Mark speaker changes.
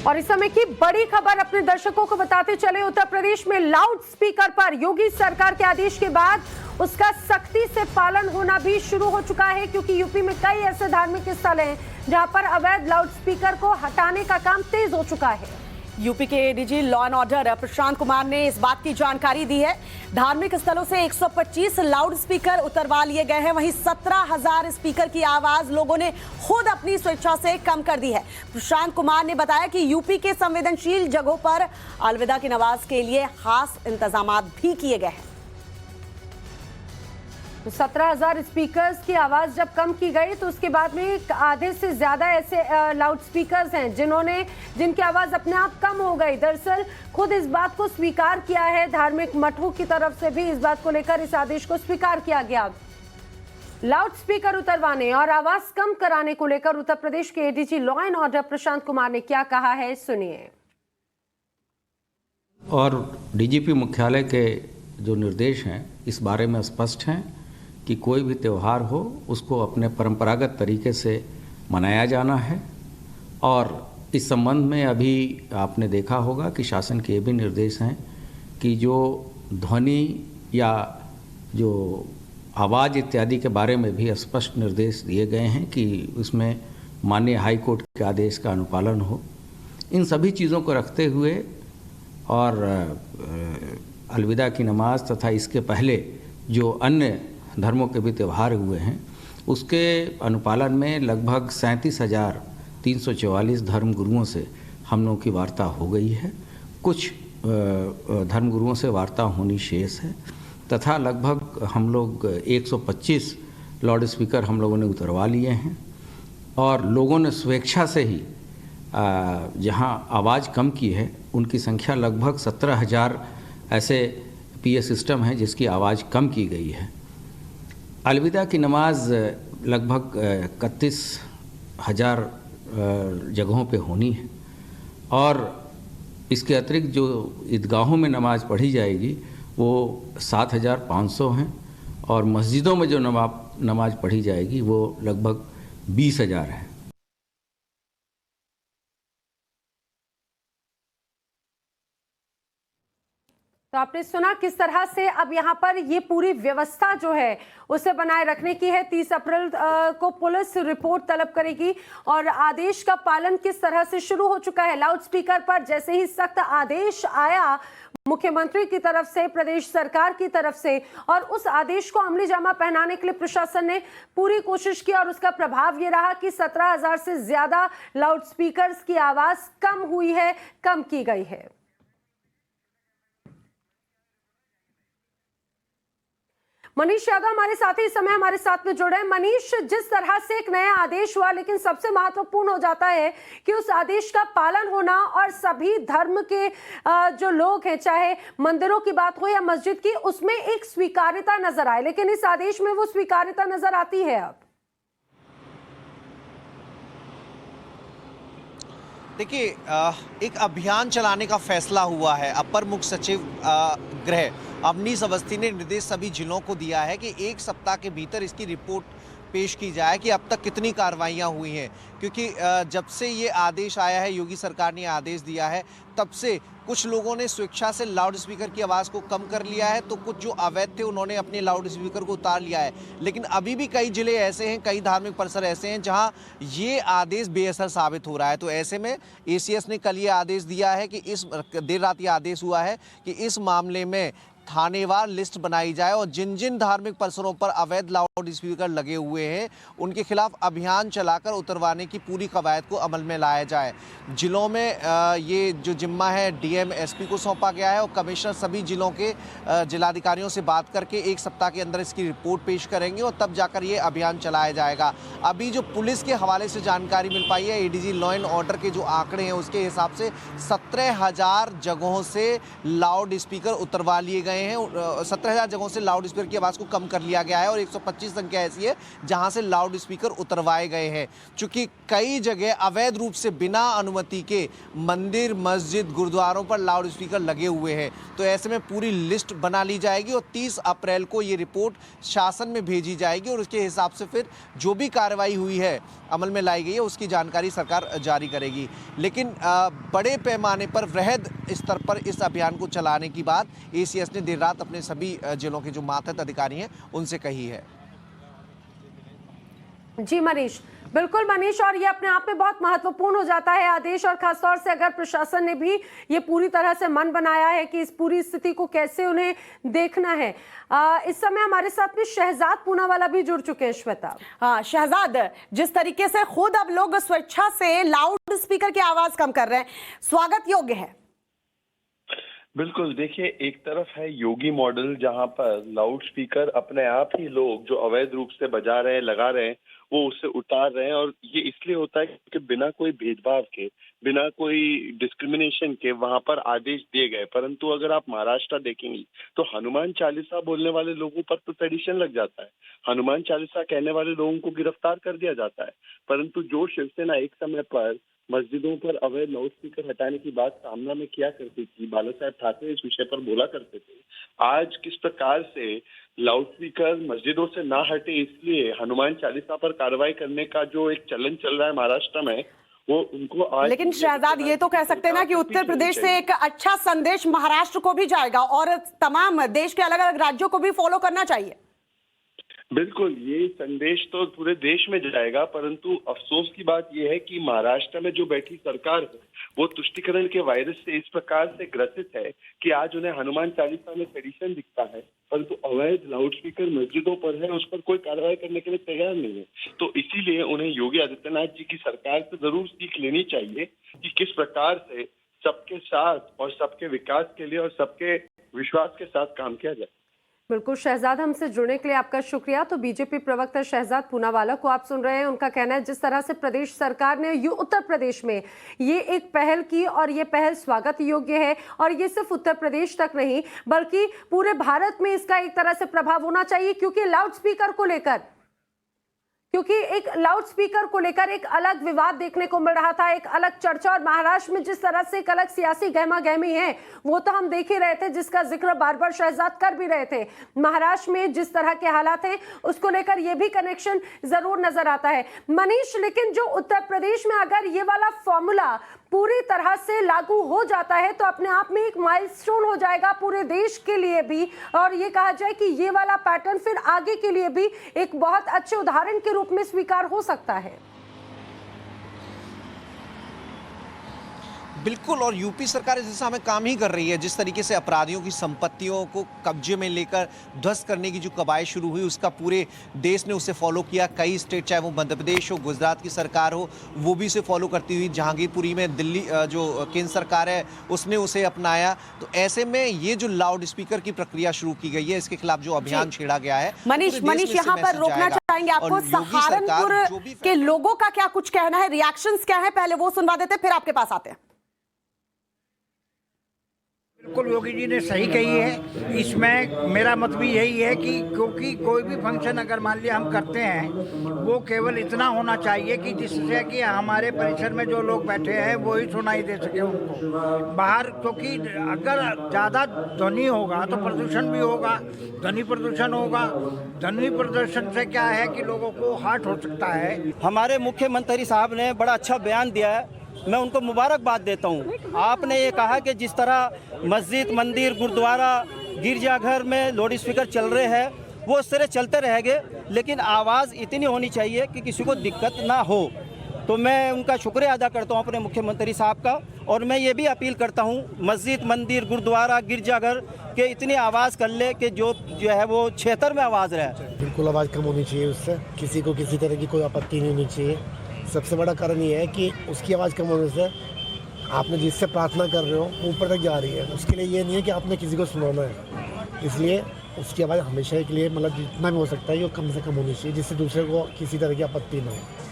Speaker 1: और इस समय की बड़ी खबर अपने दर्शकों को बताते चले, उत्तर प्रदेश में लाउड स्पीकर पर योगी सरकार के आदेश के बाद उसका सख्ती से पालन होना भी शुरू हो चुका है, क्योंकि यूपी में कई ऐसे धार्मिक स्थल हैं जहां पर अवैध लाउड स्पीकर को हटाने का काम तेज हो चुका है। यूपी के ADG law and order Prashant Kumar ने इस बात की जानकारी दी है। धार्मिक स्थलों से 125 लाउड स्पीकर उतरवा लिए गए हैं, वहीं 17,000 स्पीकर की आवाज लोगों ने खुद अपनी स्वेच्छा से कम कर दी है। प्रशांत कुमार ने बताया कि यूपी के संवेदनशील जगहों पर अलविदा की नमाज के लिए खास इंतजाम भी किए गए हैं। 17,000 स्पीकर्स की आवाज जब कम की गई तो उसके बाद में आधे से ज्यादा ऐसे लाउड स्पीकर्स हैं जिनकी आवाज अपने आप कम हो गई। दरअसल खुद इस बात को स्वीकार किया है, धार्मिक मठों की तरफ से भी इस बात को लेकर इस आदेश को स्वीकार किया गया। लाउड स्पीकर उतरवाने और आवाज कम कराने को लेकर उत्तर प्रदेश के ADG law and order Prashant Kumar ने क्या कहा है, सुनिए।
Speaker 2: और डीजीपी मुख्यालय के जो निर्देश हैं इस बारे में स्पष्ट हैं कि कोई भी त्यौहार हो उसको अपने परंपरागत तरीके से मनाया जाना है। और इस संबंध में अभी आपने देखा होगा कि शासन के ये भी निर्देश हैं कि जो ध्वनि या जो आवाज़ इत्यादि के बारे में भी स्पष्ट निर्देश दिए गए हैं कि उसमें माननीय हाई कोर्ट के आदेश का अनुपालन हो। इन सभी चीज़ों को रखते हुए और अलविदा की नमाज तथा इसके पहले जो अन्य धर्मों के भी त्यौहार हुए हैं उसके अनुपालन में लगभग 37,344 धर्मगुरुओं से हम लोगों की वार्ता हो गई है। कुछ धर्मगुरुओं से वार्ता होनी शेष है तथा लगभग हम लोग 125 लाउड स्पीकर हम लोगों ने उतरवा लिए हैं। और लोगों ने स्वेच्छा से ही जहां आवाज़ कम की है उनकी संख्या लगभग 17,000 ऐसे पीए सिस्टम हैं जिसकी आवाज़ कम की गई है। अलविदा की नमाज लगभग 31,000 जगहों पे होनी है और इसके अतिरिक्त जो ईदगाहों में नमाज पढ़ी जाएगी वो 7,500 हैं और मस्जिदों में जो नमाज पढ़ी जाएगी वो लगभग 20,000 है।
Speaker 1: तो आपने सुना किस तरह से अब यहाँ पर ये पूरी व्यवस्था जो है उसे बनाए रखने की है। 30 अप्रैल को पुलिस रिपोर्ट तलब करेगी और आदेश का पालन किस तरह से शुरू हो चुका है। लाउड स्पीकर पर जैसे ही सख्त आदेश आया मुख्यमंत्री की तरफ से, प्रदेश सरकार की तरफ से, और उस आदेश को अमली जामा पहनाने के लिए प्रशासन ने पूरी कोशिश की और उसका प्रभाव ये रहा कि 17,000 से ज्यादा लाउड स्पीकर्स की आवाज कम हुई है, कम की गई है। मनीष यादव हमारे साथ ही इस समय हमारे साथ में जुड़े हैं। मनीष, जिस तरह से एक नया आदेश हुआ, लेकिन सबसे महत्वपूर्ण हो जाता है कि उस आदेश का पालन होना और सभी धर्म के जो लोग हैं, चाहे मंदिरों की बात हो या मस्जिद की, उसमें एक स्वीकार्यता नजर आए, लेकिन इस आदेश में वो स्वीकार्यता नजर आती है। अब
Speaker 3: देखिए, एक अभियान चलाने का फैसला हुआ है। अपर मुख्य सचिव गृह अवनीश अवस्थी ने निर्देश सभी जिलों को दिया है कि 1 सप्ताह के भीतर इसकी रिपोर्ट पेश की जाए कि अब तक कितनी कार्रवाइयाँ हुई हैं, क्योंकि जब से ये आदेश आया है, योगी सरकार ने आदेश दिया है, तब से कुछ लोगों ने स्वेच्छा से लाउड स्पीकर की आवाज़ को कम कर लिया है, तो कुछ जो अवैध थे उन्होंने अपने लाउड स्पीकर को उतार लिया है। लेकिन अभी भी कई जिले ऐसे हैं, कई धार्मिक परिसर ऐसे हैं जहां ये आदेश बेअसर साबित हो रहा है। तो ऐसे में एसीएस ने कल ये आदेश दिया है कि देर रात ये आदेश हुआ है कि इस मामले में थानेवार लिस्ट बनाई जाए और जिन जिन धार्मिक परिसरों पर अवैध लाउड स्पीकर लगे हुए हैं उनके खिलाफ अभियान चलाकर उतरवाने की पूरी कवायद को अमल में लाया जाए। जिलों में ये जो जिम्मा है डीएम एसपी को सौंपा गया है और कमिश्नर सभी जिलों के जिलाधिकारियों से बात करके 1 सप्ताह के अंदर इसकी रिपोर्ट पेश करेंगे और तब जाकर ये अभियान चलाया जाएगा। अभी जो पुलिस के हवाले से जानकारी मिल पाई है, एडीजी लॉ एंड ऑर्डर के जो आंकड़े हैं उसके हिसाब से 17,000 जगहों से लाउड स्पीकर उतरवा लिए गए गए हैं, 17,000 जगहों से लाउड स्पीकर की आवाज़ को कम कर लिया गया है और 125 संख्या ऐसी है जहां से लाउड स्पीकर उतरवाए गए हैं। चूंकि कई जगह अवैध रूप से बिना अनुमति के मंदिर, मस्जिद, गुरुद्वारों पर लाउड स्पीकर लगे हुए हैं, तो ऐसे में पूरी लिस्ट बना ली जाएगी और 30 अप्रैल को ये रिपोर्ट शासन में भेजी जाएगी और उसके हिसाब से फिर जो भी कार्रवाई हुई है, अमल में लाई गई है, उसकी जानकारी सरकार जारी करेगी। लेकिन बड़े पैमाने पर वृहद स्तर पर इस अभियान को चलाने की बात एसीएस ने देर रात अपने सभी जिलों के जो मातहत अधिकारी हैं उनसे कही है।
Speaker 1: जी मनीष, बिल्कुल मनीष, और ये अपने आप में बहुत महत्वपूर्ण हो जाता है आदेश, और खासतौर से अगर प्रशासन ने भी ये पूरी तरह से मन बनाया है कि इस पूरी स्थिति को कैसे उन्हें देखना है। इस समय हमारे साथ में शहजाद पूनावाला भी जुड़ चुके हैं। श्वेता।
Speaker 4: हाँ शहजाद, जिस तरीके से खुद अब लोग स्वेच्छा से लाउड स्पीकर की आवाज कम कर रहे हैं, स्वागत योग्य है।
Speaker 5: बिल्कुल, देखिए एक तरफ है योगी मॉडल जहां पर लाउड स्पीकर अपने आप ही लोग जो अवैध रूप से बजा रहे हैं, लगा रहे हैं, वो उससे उतार रहे हैं, और ये इसलिए होता है क्योंकि बिना कोई भेदभाव के, बिना कोई डिस्क्रिमिनेशन के वहां पर आदेश दिए गए। परंतु अगर आप महाराष्ट्र देखेंगे तो हनुमान चालीसा बोलने वाले लोगों पर तो सेडिशन लग जाता है, हनुमान चालीसा कहने वाले लोगों को गिरफ्तार कर दिया जाता है। परंतु जो शिवसेना एक समय पर मस्जिदों पर अवैध लाउड स्पीकर हटाने की बात सामना में किया करती थी, बाला साहेब ठाकरे इस विषय पर बोला करते थे, आज किस प्रकार से लाउड स्पीकर मस्जिदों से ना हटे इसलिए हनुमान चालीसा पर कार्रवाई करने का जो एक चलन चल रहा है महाराष्ट्र में, वो उनको आज।
Speaker 4: लेकिन शहजाद, ये तो कह सकते हैं ना कि उत्तर प्रदेश से एक अच्छा संदेश महाराष्ट्र को भी जाएगा और तमाम देश के अलग अलग राज्यों को भी फॉलो करना चाहिए।
Speaker 5: बिल्कुल, ये संदेश तो पूरे देश में जाएगा, परंतु अफसोस की बात यह है कि महाराष्ट्र में जो बैठी सरकार है वो तुष्टिकरण के वायरस से इस प्रकार से ग्रसित है कि आज उन्हें हनुमान चालीसा में सेडिशन दिखता है, परंतु अवैध लाउड स्पीकर मस्जिदों पर है, उस पर कोई कार्रवाई करने के लिए तैयार नहीं है। तो इसीलिए उन्हें योगी आदित्यनाथ जी की सरकार से जरूर सीख लेनी चाहिए कि किस प्रकार से सबके साथ और सबके विकास के लिए और सबके विश्वास के साथ काम किया जाए।
Speaker 1: बिल्कुल शहजाद, हमसे जुड़ने के लिए आपका शुक्रिया। तो बीजेपी प्रवक्ता शहजाद पूनावाला को आप सुन रहे हैं, उनका कहना है जिस तरह से प्रदेश सरकार ने उत्तर प्रदेश में ये एक पहल की और ये पहल स्वागत योग्य है, और ये सिर्फ उत्तर प्रदेश तक नहीं बल्कि पूरे भारत में इसका एक तरह से प्रभाव होना चाहिए, क्योंकि लाउड स्पीकर को लेकर एक अलग विवाद देखने को मिल रहा था, एक अलग चर्चा, और महाराष्ट्र में जिस तरह से एक अलग सियासी गहमा गहमी है वो तो हम देख ही रहे थे, जिसका जिक्र बार बार शहजाद कर भी रहे थे। महाराष्ट्र में जिस तरह के हालात हैं उसको लेकर ये भी कनेक्शन जरूर नजर आता है मनीष। लेकिन जो उत्तर प्रदेश में अगर ये वाला फॉर्मूला पूरी तरह से लागू हो जाता है तो अपने आप में एक माइलस्टोन हो जाएगा पूरे देश के लिए भी, और ये कहा जाए कि ये वाला पैटर्न फिर आगे के लिए भी एक बहुत अच्छे उदाहरण के रूप में स्वीकार हो सकता है।
Speaker 3: बिल्कुल, और यूपी सरकार इस दिशा में काम ही कर रही है। जिस तरीके से अपराधियों की संपत्तियों को कब्जे में लेकर ध्वस्त करने की जो कवायद शुरू हुई, उसका पूरे देश ने उसे फॉलो किया। कई स्टेट, चाहे वो मध्य प्रदेश हो, गुजरात की सरकार हो, वो भी उसे फॉलो करती हुई, जहांगीरपुरी में दिल्ली जो केंद्र सरकार है उसने उसे अपनाया। तो ऐसे में ये जो लाउड स्पीकर की प्रक्रिया शुरू की गई है, इसके खिलाफ जो अभियान छेड़ा गया है,
Speaker 4: मनीष यहाँ पर रोकना चाहेंगे आपको। सहारनपुर के लोगों का क्या कुछ कहना है, रिएक्शंस क्या है, पहले वो सुनवा देते फिर आपके पास आते हैं।
Speaker 6: बिल्कुल योगी जी ने सही कही है। इसमें मेरा मत भी यही है कि क्योंकि कोई भी फंक्शन अगर मान लिया हम करते हैं, वो केवल इतना होना चाहिए कि जिससे कि हमारे परिसर में जो लोग बैठे हैं वो ही सुनाई दे सके उनको बाहर, क्योंकि अगर ज़्यादा ध्वनि होगा तो प्रदूषण भी होगा, ध्वनि प्रदूषण होगा। ध्वनि प्रदूषण से क्या है कि लोगों को हार्ट हो सकता है।
Speaker 7: हमारे मुख्यमंत्री साहब ने बड़ा अच्छा बयान दिया है, मैं उनको मुबारकबाद देता हूँ। आपने ये कहा कि जिस तरह मस्जिद, मंदिर, गुरुद्वारा, गिरजाघर में लाउड स्पीकर चल रहे हैं वो उस तरह चलते रहेंगे, लेकिन आवाज़ इतनी होनी चाहिए कि किसी को दिक्कत ना हो। तो मैं उनका शुक्रिया अदा करता हूँ अपने मुख्यमंत्री साहब का, और मैं ये भी अपील करता हूँ मस्जिद, मंदिर, गुरुद्वारा, गिरजाघर के इतनी आवाज़ कर ले कि जो है वो क्षेत्र में आवाज़ रहे।
Speaker 8: बिल्कुल आवाज़ कम होनी चाहिए, उससे किसी को किसी तरह की कोई आपत्ति नहीं होनी चाहिए। सबसे बड़ा कारण ये है कि उसकी आवाज़ कम होने से आपने जिससे प्रार्थना कर रहे हो ऊपर तक जा रही है, उसके लिए ये नहीं है कि आपने किसी को सुनाना है। इसलिए उसकी आवाज़ हमेशा के लिए मतलब जितना भी हो सकता है ये कम से कम होनी चाहिए, जिससे दूसरे को किसी तरह की आपत्ति ना हो।